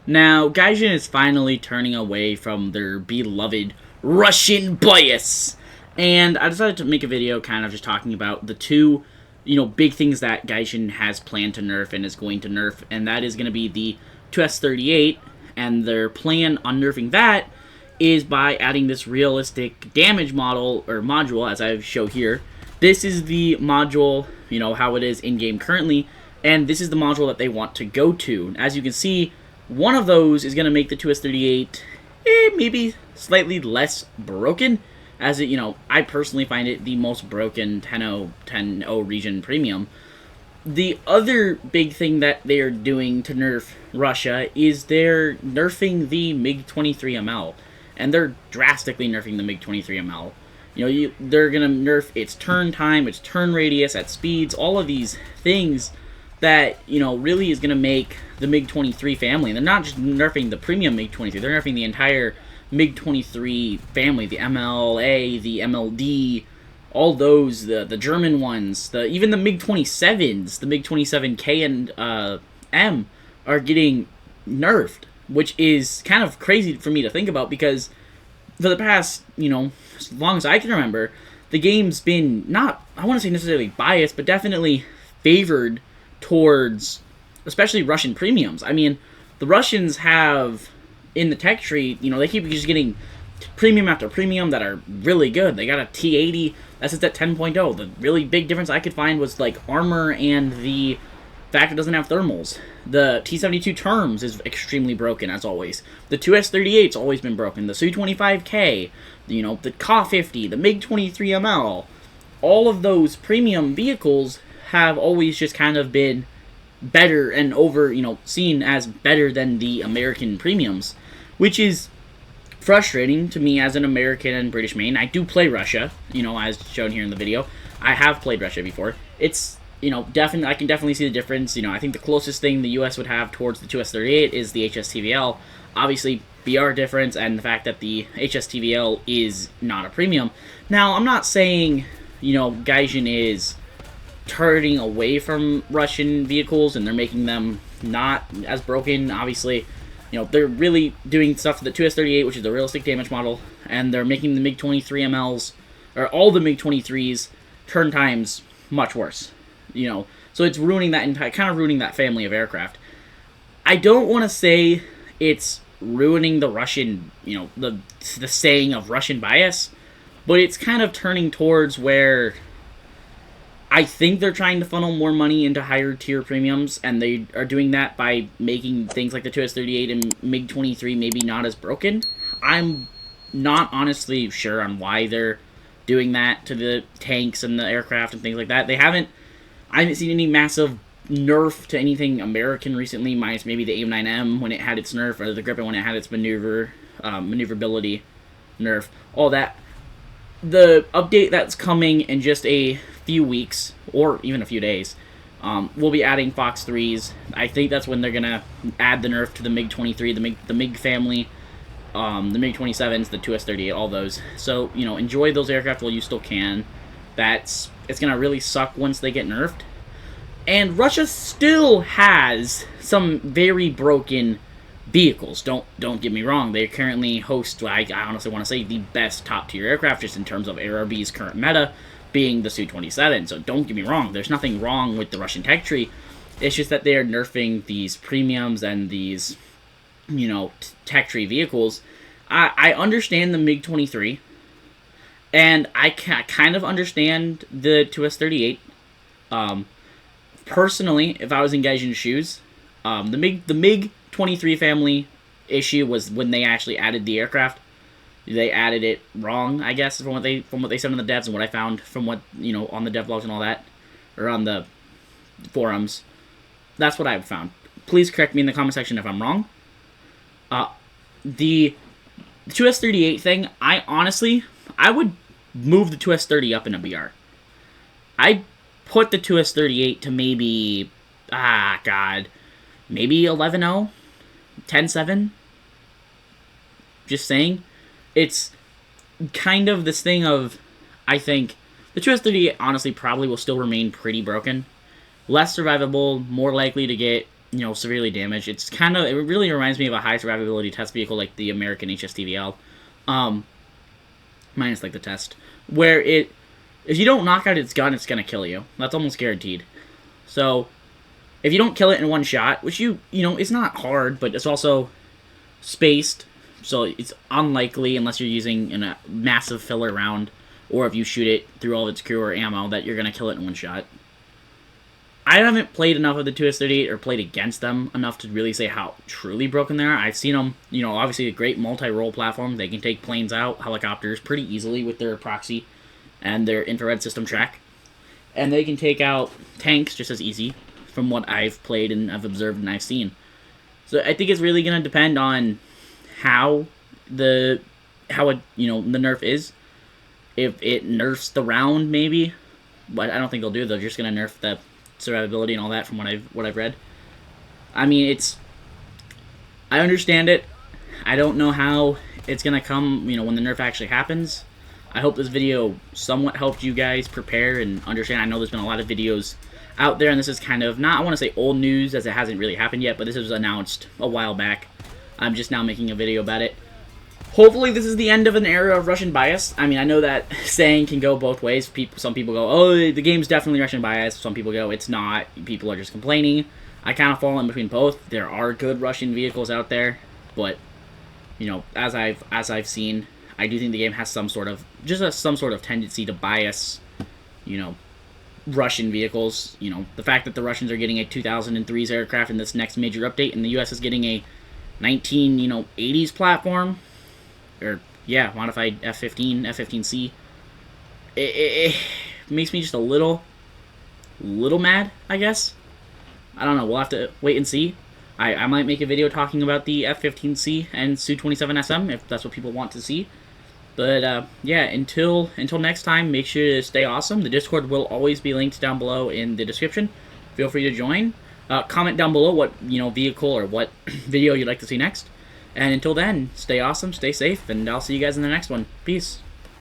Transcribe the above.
Now, Gaijin is finally turning away from their beloved Russian bias. And I decided to make a video kind of just talking about the two, big things that Gaijin has planned to nerf and is going to nerf. And that is going to be the 2S38, and their plan on nerfing that is by adding this realistic damage module, as I show here. This is the module, how it is in-game currently, and this is the module that they want to go to. As you can see, one of those is going to make the 2S38 maybe slightly less broken, as it, I personally find it the most broken 10.0 region premium. The other big thing that they are doing to nerf Russia is they're nerfing the MiG-23ML, and they're drastically nerfing the MiG-23ML. They're going to nerf its turn time, its turn radius, at speeds, all of these things that, really is going to make the MiG-23 family. And they're not just nerfing the premium MiG-23, they're nerfing the entire MiG-23 family, the MLA, the MLD, all those, the German ones, even the MiG-27s, the MiG-27K and M are getting nerfed, which is kind of crazy for me to think about, because for the past, as long as I can remember, the game's been not, I want to say necessarily biased, but definitely favored towards, especially Russian premiums. I mean, the Russians have, in the tech tree, they keep just getting premium after premium that are really good. They got a T-80, that's just at 10.0. The really big difference I could find was, armor and the fact it doesn't have thermals. The T-72 terms is extremely broken, as always. The 2S-38's always been broken. The SU-25K, the Ka-50, the MiG-23ML, all of those premium vehicles have always just kind of been better and seen as better than the American premiums, which is frustrating to me as an American and British main. I do play Russia, as shown here in the video. I have played Russia before. It's, definitely, I can definitely see the difference. I think the closest thing the US would have towards the 2S38 is the HSTVL. Obviously, BR difference and the fact that the HSTVL is not a premium. Now, I'm not saying, Gaijin is turning away from Russian vehicles and they're making them not as broken. Obviously, they're really doing stuff to the 2S38, which is the realistic damage model, and they're making the MiG-23MLs, or all the MiG-23s, turn times much worse. So it's ruining that kind of ruining that family of aircraft. I don't want to say it's ruining the Russian, the saying of Russian bias, but it's kind of turning towards where I think they're trying to funnel more money into higher tier premiums, and they are doing that by making things like the 2S38 and MiG-23 maybe not as broken. I'm not honestly sure on why they're doing that to the tanks and the aircraft and things like that. I haven't seen any massive nerf to anything American recently, minus maybe the AIM-9M when it had its nerf, or the Gripen when it had its maneuverability nerf, all that. The update that's coming in just a few weeks, or even a few days, we'll be adding Fox 3s. I think that's when they're going to add the nerf to the MiG-23, the MiG family, the MiG-27s, the 2S-38, all those. So, enjoy those aircraft while you still can. It's going to really suck once they get nerfed. And Russia still has some very broken vehicles. Don't get me wrong. They currently host, I honestly want to say, the best top-tier aircraft, just in terms of ARB's current meta, being the Su-27. So don't get me wrong. There's nothing wrong with the Russian tech tree. It's just that they are nerfing these premiums and these, tech tree vehicles. I understand the MiG-23, and I kind of understand the 2S-38. Personally, if I was in Gaijin's shoes, the MiG-23 family issue was when they actually added the aircraft. They added it wrong, I guess, from what they said in the devs and what I found from what, on the devlogs and all that, or on the forums. That's what I've found. Please correct me in the comment section if I'm wrong. The 2S38 thing, I would move the 2S30 up in a BR. I'd put the 2S38 to maybe, maybe 11-0, 10-7. Just saying. It's kind of this thing of, I think, the 2S38 honestly probably will still remain pretty broken. Less survivable, more likely to get severely damaged. It really reminds me of a high survivability test vehicle like the American HSTVL, minus like the test, where if you don't knock out its gun, it's gonna kill you. That's almost guaranteed. So if you don't kill it in one shot, which it's not hard, but it's also spaced, so it's unlikely unless you're using a massive filler round, or if you shoot it through all of its crew or ammo, that you're gonna kill it in one shot. I haven't played enough of the 2S38 or played against them enough to really say how truly broken they are. I've seen them, obviously a great multi-role platform. They can take planes out, helicopters pretty easily with their proxy and their infrared system track. And they can take out tanks just as easy from what I've played and I've observed and I've seen. So I think it's really going to depend on how the nerf is. If it nerfs the round, maybe. But I don't think they'll do it. They're just going to nerf the survivability and all that from what I've read. I mean, I understand it. I don't know how it's gonna come, when the nerf actually happens. I hope this video somewhat helped you guys prepare and understand. I know there's been a lot of videos out there, and this is kind of not, I want to say old news, as it hasn't really happened yet, but this was announced a while back. I'm just now making a video about it. Hopefully this is the end of an era of Russian bias. I mean, I know that saying can go both ways. Some people go, oh, the game's definitely Russian bias. Some people go, it's not. People are just complaining. I kind of fall in between both. There are good Russian vehicles out there, but, as I've seen, I do think the game has some sort of tendency to bias, Russian vehicles. The fact that the Russians are getting a 2003's aircraft in this next major update, and the U.S. is getting a 80s platform, or modified F-15C. It makes me just a little mad, I guess. I don't know. We'll have to wait and see. I might make a video talking about the F-15C and SU-27SM if that's what people want to see. But until next time, make sure to stay awesome. The Discord will always be linked down below in the description. Feel free to join. Comment down below what vehicle or what video you'd like to see next. And until then, stay awesome, stay safe, and I'll see you guys in the next one. Peace.